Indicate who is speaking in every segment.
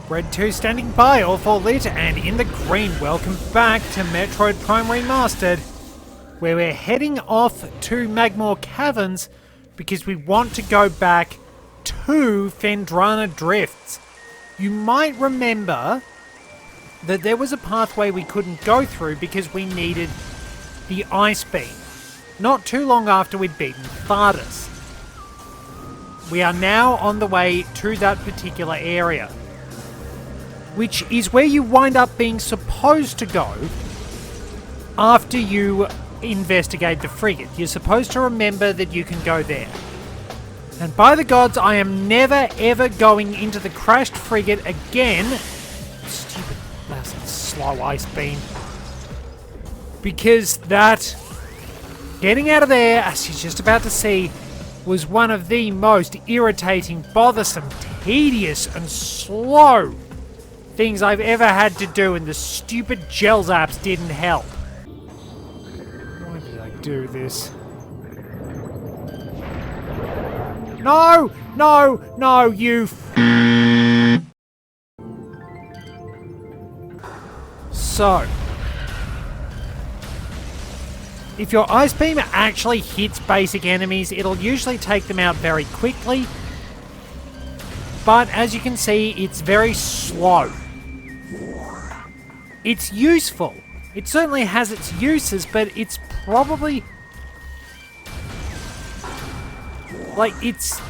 Speaker 1: Red 2 standing by, all 4 lit, and in the green. Welcome back to Metroid Prime Remastered, where we're heading off to Magmore Caverns because we want to go back to Phendrana Drifts. You might remember that there was a pathway we couldn't go through because we needed the Ice Beam, not too long after we'd beaten Thardus. We are now on the way to that particular area, which is where you wind up being supposed to go after you investigate the frigate. You're supposed to remember that you can go there. And by the gods, I am never ever going into the crashed frigate again. Stupid bastard slow ice beam. Because that, getting out of there, as you're just about to see, was one of the most irritating, bothersome, tedious and slow things I've ever had to do, and the stupid gel zaps didn't help. Why did I do this? No! No! No, you So, if your ice beam actually hits basic enemies, it'll usually take them out very quickly. But as you can see, it's very slow. It's useful. It certainly has its uses, but it's probably... It's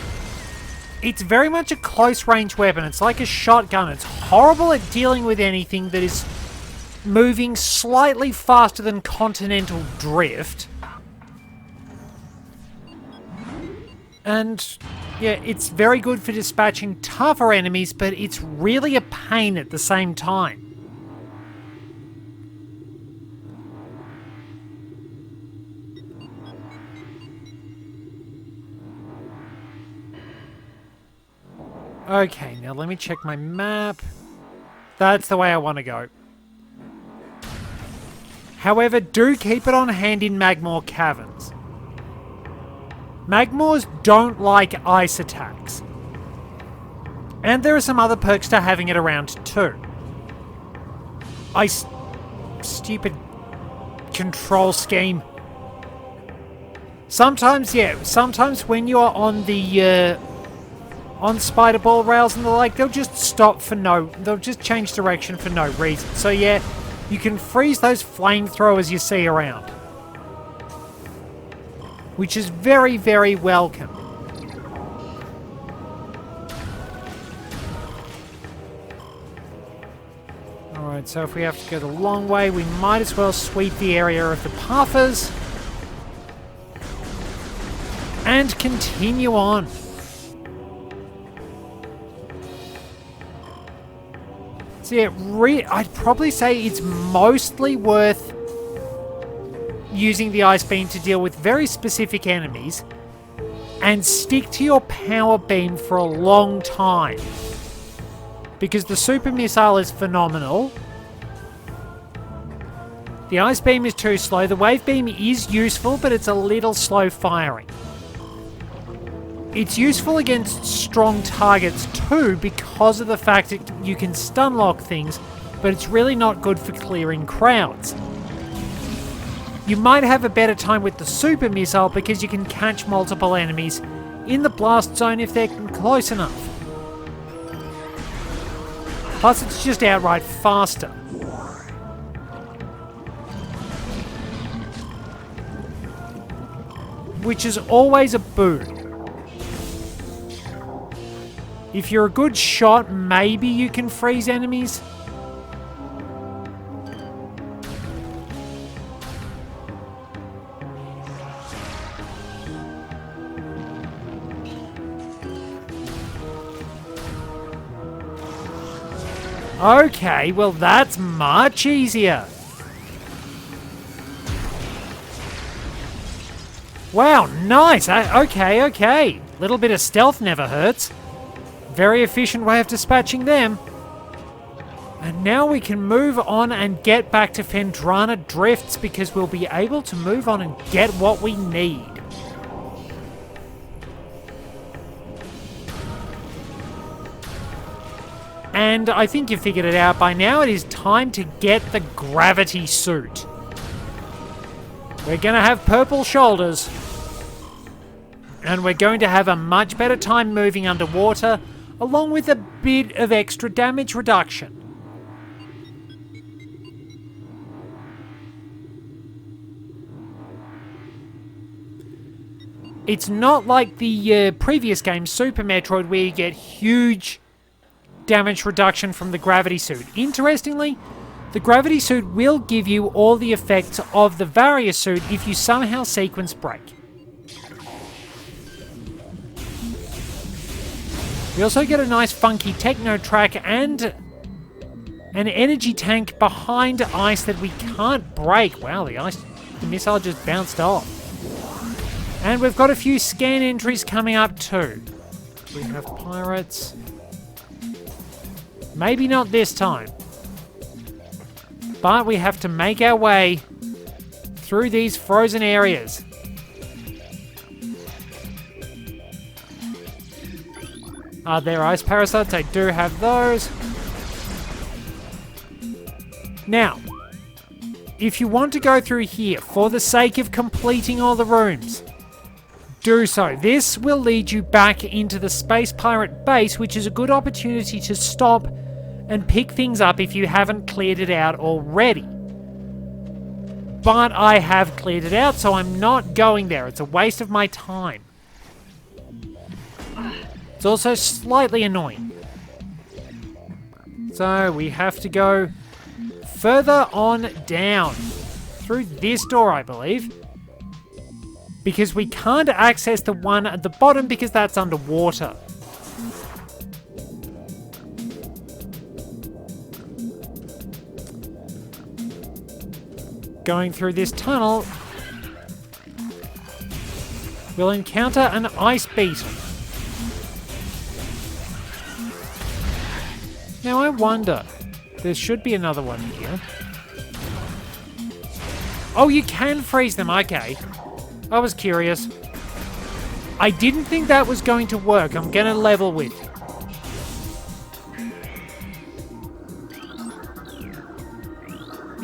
Speaker 1: very much a close-range weapon. It's like a shotgun. It's horrible at dealing with anything that is moving slightly faster than continental drift. And, yeah, it's very good for dispatching tougher enemies, but it's really a pain at the same time. Okay, now let me check my map. That's the way I want to go. However, do keep it on hand in Magmore Caverns. Magmores don't like ice attacks. And there are some other perks to having it around too. Stupid control scheme. Sometimes, yeah, sometimes when you are on the... on spider ball rails and the like, they'll just stop for they'll just change direction for no reason. So yeah, you can freeze those flamethrowers you see around, which is very, very welcome. Alright, so if we have to go the long way, we might as well sweep the area of the puffers and continue on. So yeah, I'd probably say it's mostly worth using the ice beam to deal with very specific enemies and stick to your power beam for a long time, because the super missile is phenomenal. The ice beam is too slow. The wave beam is useful, but it's a little slow firing. It's useful against strong targets too, because of the fact that you can stun lock things, but it's really not good for clearing crowds. You might have a better time with the super missile because you can catch multiple enemies in the blast zone if they're close enough. Plus, it's just outright faster. Which is always a boon. If you're a good shot, maybe you can freeze enemies. Okay, well that's much easier. Wow, nice. Okay. Little bit of stealth never hurts. Very efficient way of dispatching them. And now we can move on and get back to Phendrana Drifts, because we'll be able to move on and get what we need. And I think you figured it out by now. It is time to get the gravity suit. We're going to have purple shoulders. And we're going to have a much better time moving underwater, along with a bit of extra damage reduction. It's not like the previous game, Super Metroid, where you get huge damage reduction from the gravity suit. Interestingly, the gravity suit will give you all the effects of the Varia suit if you somehow sequence break. We also get a nice funky techno track and an energy tank behind ice that we can't break. Wow, the missile just bounced off. And we've got a few scan entries coming up too. We have pirates. Maybe not this time. But we have to make our way through these frozen areas. Are there ice parasites? I do have those. Now, if you want to go through here for the sake of completing all the rooms, do so. This will lead you back into the Space Pirate base, which is a good opportunity to stop and pick things up if you haven't cleared it out already. But I have cleared it out, so I'm not going there. It's a waste of my time. It's also slightly annoying. So we have to go further on down through this door, I believe. Because we can't access the one at the bottom because that's underwater. Going through this tunnel, we'll encounter an ice beetle. Now I wonder, there should be another one here. Oh, you can freeze them, okay. I was curious. I didn't think that was going to work. I'm going to level with you.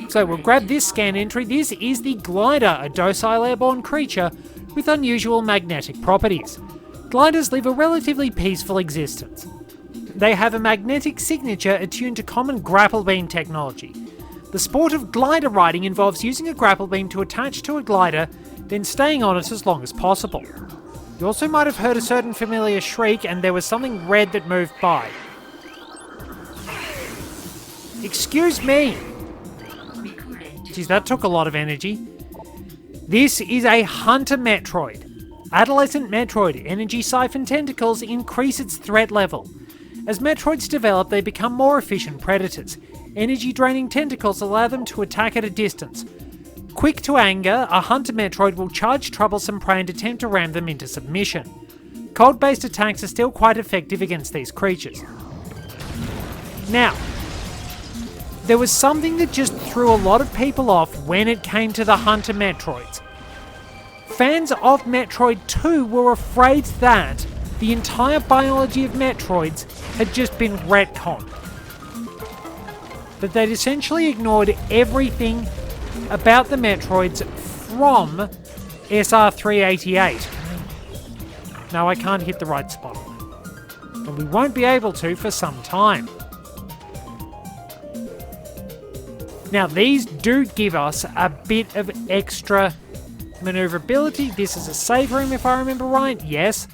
Speaker 1: So we'll grab this scan entry. This is the Glider, a docile airborne creature with unusual magnetic properties. Gliders live a relatively peaceful existence. They have a magnetic signature attuned to common grapple beam technology. The sport of glider riding involves using a grapple beam to attach to a glider, then staying on it as long as possible. You also might have heard a certain familiar shriek, and there was something red that moved by. Excuse me! Geez, that took a lot of energy. This is a Hunter Metroid. Adolescent Metroid energy siphon tentacles increase its threat level. As Metroids develop, they become more efficient predators. Energy-draining tentacles allow them to attack at a distance. Quick to anger, a Hunter Metroid will charge troublesome prey and attempt to ram them into submission. Cold-based attacks are still quite effective against these creatures. Now, there was something that just threw a lot of people off when it came to the Hunter Metroids. Fans of Metroid 2 were afraid that the entire biology of Metroids had just been retconned. That they'd essentially ignored everything about the Metroids from SR388. No, I can't hit the right spot. And we won't be able to for some time. Now, these do give us a bit of extra maneuverability. This is a save room, if I remember right. Yes.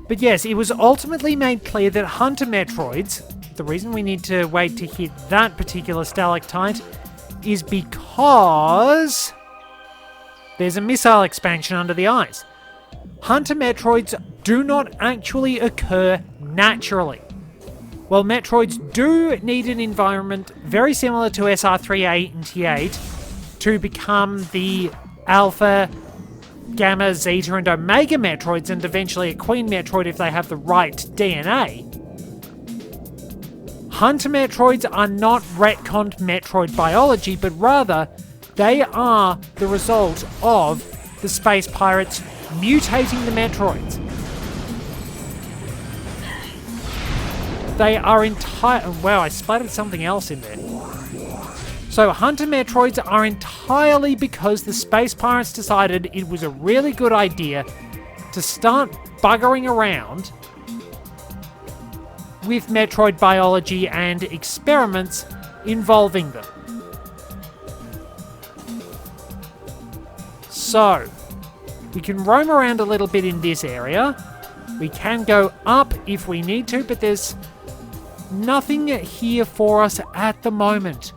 Speaker 1: But yes, it was ultimately made clear that Hunter Metroids, the reason we need to wait to hit that particular stalactite is because there's a missile expansion under the ice. Hunter Metroids do not actually occur naturally. While Metroids do need an environment very similar to SR388 to become the Alpha, Gamma, Zeta, and Omega Metroids, and eventually a Queen Metroid if they have the right DNA, Hunter Metroids are not retconned Metroid biology, but rather they are the result of the Space Pirates mutating the Metroids. they are entire... Wow, I splattered something else in there. So Hunter Metroids are entirely because the Space Pirates decided it was a really good idea to start buggering around with Metroid biology and experiments involving them. So, we can roam around a little bit in this area. We can go up if we need to, but there's nothing here for us at the moment.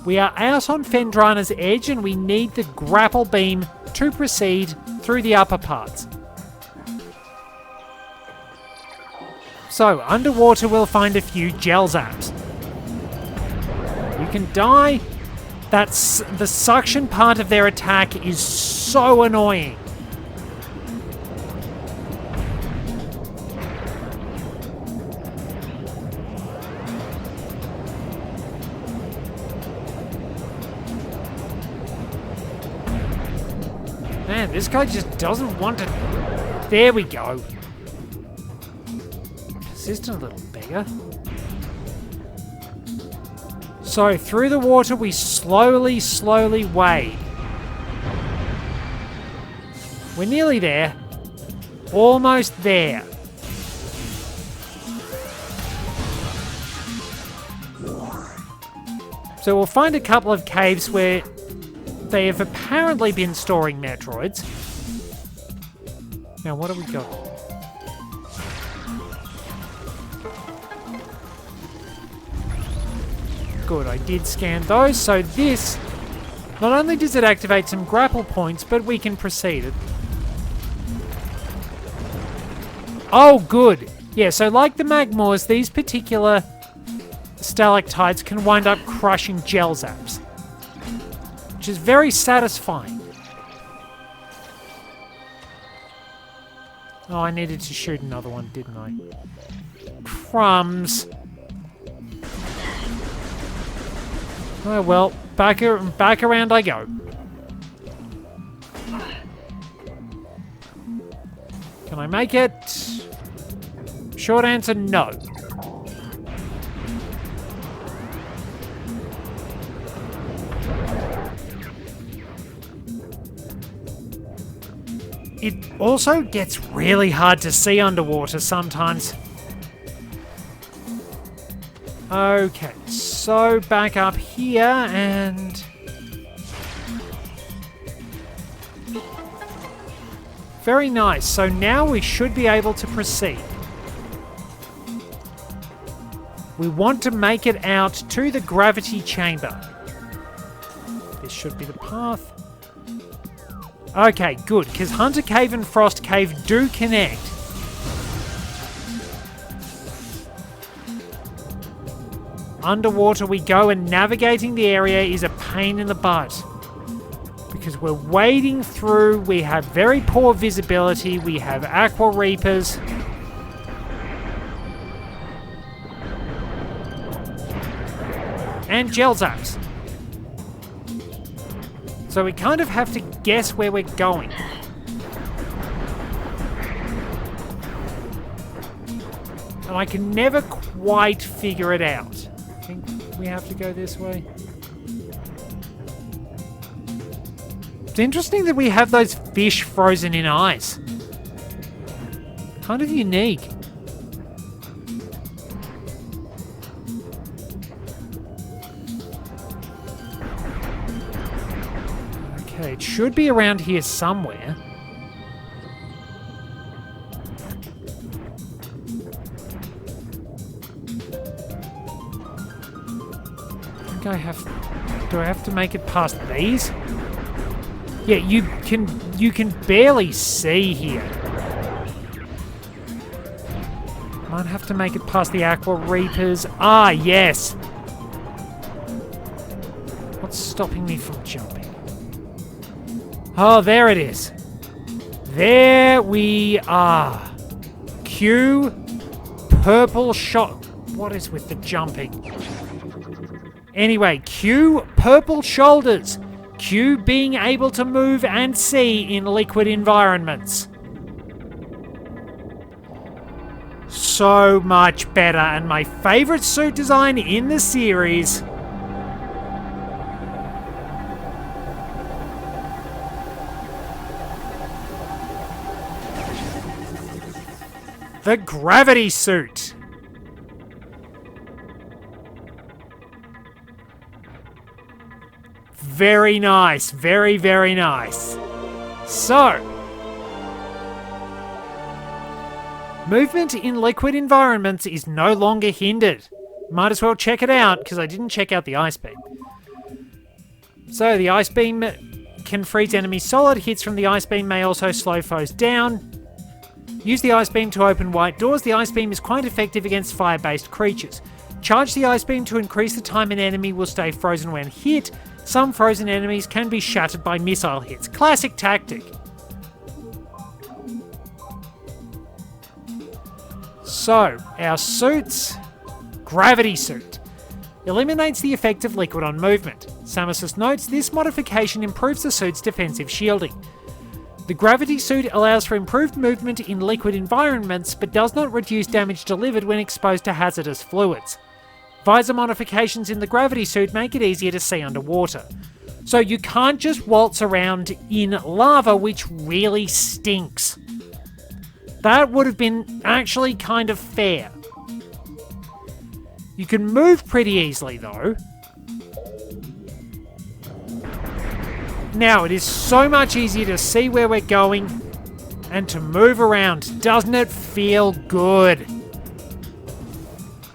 Speaker 1: We are out on Fendrana's edge and we need the grapple beam to proceed through the upper parts. So, underwater we'll find a few gel zaps. You can die. That's the suction part of their attack is so annoying. Man, this guy just doesn't want to... There we go. Persistent little beggar. So, through the water we slowly wade. We're nearly there. Almost there. So we'll find a couple of caves where they have apparently been storing Metroids. Now, what do we got? Good, I did scan those, so this... Not only does it activate some grapple points, but we can proceed. Oh, good. Yeah, so like the Magmors, these particular stalactites can wind up crushing gel zaps, which is very satisfying. Oh, I needed to shoot another one, didn't I? Crumbs. Oh well, back around I go. Can I make it? Short answer, no. It also gets really hard to see underwater sometimes. Okay, so back up here and... Very nice, so now we should be able to proceed. We want to make it out to the gravity chamber. This should be the path. Okay, good, because Hunter Cave and Frost Cave do connect. Underwater we go, and navigating the area is a pain in the butt. Because we're wading through, we have very poor visibility, we have Aqua Reapers. And Gel Zaps. So we kind of have to guess where we're going. And I can never quite figure it out. I think we have to go this way. It's interesting that we have those fish frozen in ice. Kind of unique. Okay, it should be around here somewhere. I think do I have to make it past these? Yeah, you can barely see here. Might have to make it past the Aqua Reapers. Ah, yes. What's stopping me from jumping? Oh, there it is. There we are. Q, purple shot. What is with the jumping? Anyway, Q, purple shoulders. Q, being able to move and see in liquid environments. so much better and my favorite suit design in the series. The gravity suit. Very nice. Very, very nice. So, movement in liquid environments is no longer hindered. Might as well check it out, because I didn't check out the ice beam. So, the ice beam can freeze enemies solid. Hits from the ice beam may also slow foes down. Use the ice beam to open white doors. The ice beam is quite effective against fire-based creatures. Charge the ice beam to increase the time an enemy will stay frozen when hit. Some frozen enemies can be shattered by missile hits. Classic tactic. So, our suits. Gravity suit. Eliminates the effect of liquid on movement. Samus notes this modification improves the suit's defensive shielding. The gravity suit allows for improved movement in liquid environments, but does not reduce damage delivered when exposed to hazardous fluids. Visor modifications in the gravity suit make it easier to see underwater. So you can't just waltz around in lava, which really stinks. That would have been actually kind of fair. You can move pretty easily though. Now, it is so much easier to see where we're going and to move around. Doesn't it feel good?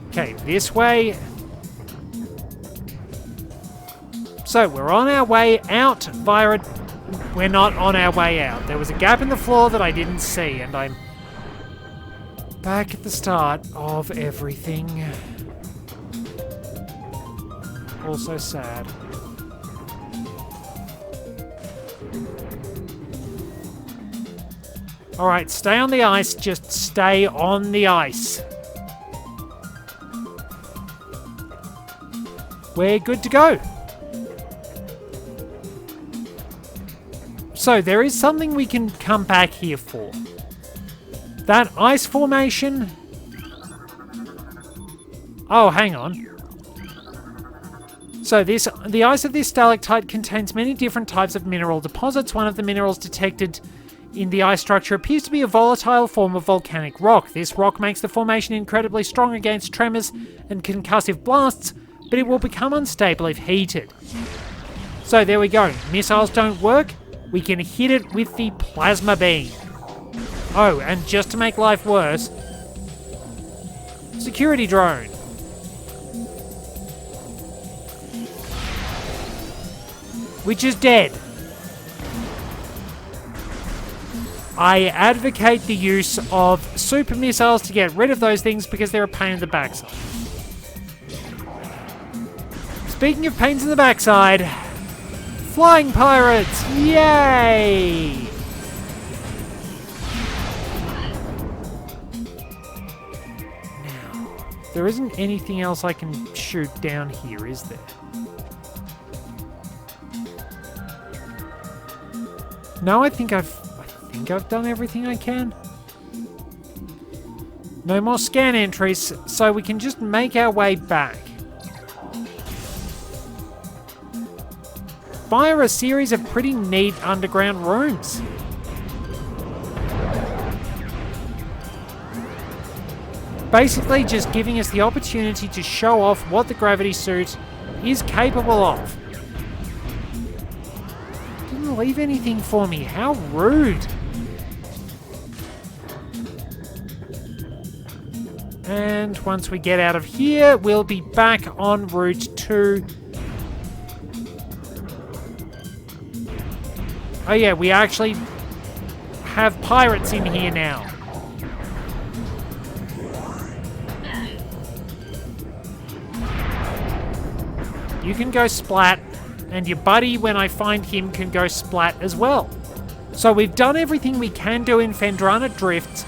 Speaker 1: Okay, this way. So, we're on our way out via a... We're not on our way out. There was a gap in the floor that I didn't see, and I'm back at the start of everything. Also sad. Alright, stay on the ice. Just stay on the ice. We're good to go. So, there is something we can come back here for. That ice formation... Oh, hang on. So, the ice of this stalactite contains many different types of mineral deposits. One of the minerals detected in the ice structure appears to be a volatile form of volcanic rock. This rock makes the formation incredibly strong against tremors and concussive blasts, but it will become unstable if heated. So there we go. Missiles don't work. We can hit it with the plasma beam. Oh, and just to make life worse, security drone. Which is dead. I advocate the use of super missiles to get rid of those things because they're a pain in the backside. Speaking of pains in the backside, flying pirates! Yay! Now, there isn't anything else I can shoot down here, is there? No, I think I've done everything I can. No more scan entries, so we can just make our way back. Via a series of pretty neat underground rooms. Basically just giving us the opportunity to show off what the gravity suit is capable of. Didn't leave anything for me, how rude. And once we get out of here, we'll be back en route to... Oh yeah, we actually have pirates in here now. You can go splat, and your buddy, when I find him, can go splat as well. So we've done everything we can do in Phendrana Drift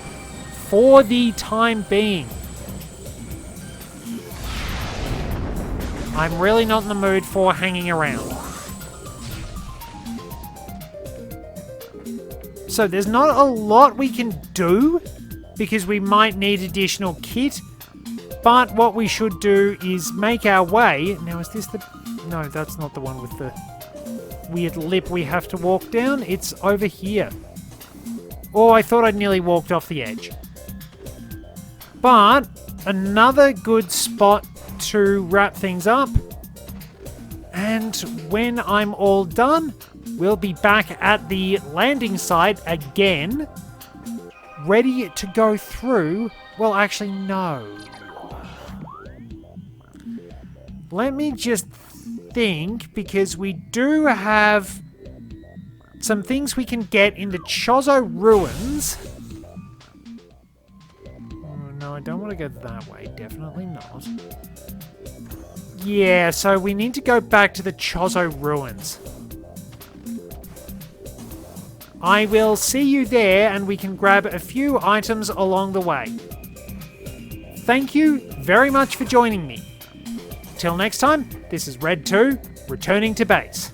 Speaker 1: for the time being. I'm really not in the mood for hanging around. So there's not a lot we can do because we might need additional kit. But what we should do is make our way. Now, is this the... No, that's not the one with the weird lip we have to walk down. It's over here. Oh, I thought I'd nearly walked off the edge. But another good spot to wrap things up. And when I'm all done, we'll be back at the landing site again, ready to go through... Well, actually, no. Let me just think, because we do have some things we can get in the Chozo Ruins. Oh, no, I don't want to go that way. Definitely not. Yeah, so we need to go back to the Chozo Ruins. I will see you there, and we can grab a few items along the way. Thank you very much for joining me. Till next time, this is Red 2, returning to base.